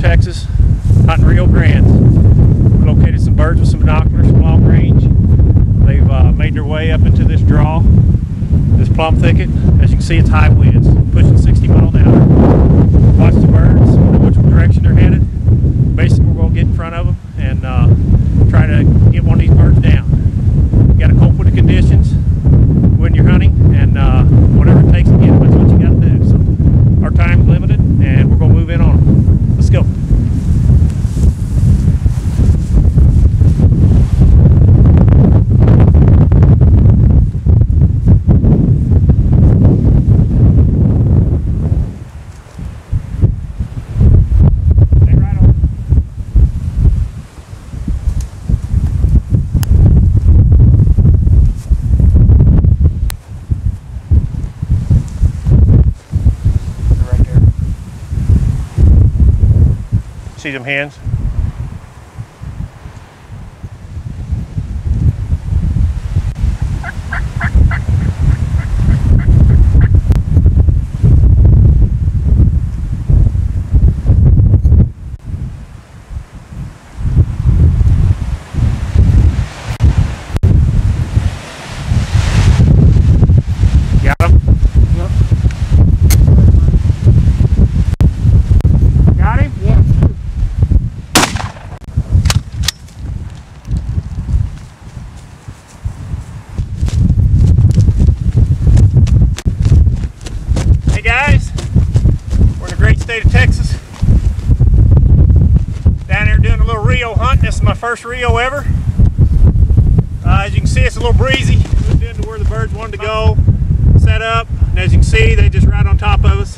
Texas, hunting Rio Grande. We located some birds with some binoculars from long range. They've made their way up into this draw, this plum thicket. As you can see, it's high winds, pushing 60 miles an hour. Watch the birds, which direction they're headed. Basically, we're going to get in front of them and try to get one of these birds down. You got to cope with the conditions when you're hunting, and whatever it takes to get them, that's what you got to do. So our time's limited, and we're going to move in on them. Let's go. See them hands? Got them? Yep. Got him? Yeah. Hey guys, we're in the great state of Texas. Down here doing a little Rio hunt. This is my first Rio ever. As you can see, it's a little breezy. Moved into where the birds wanted to go, set up, and as you can see, they just right on top of us.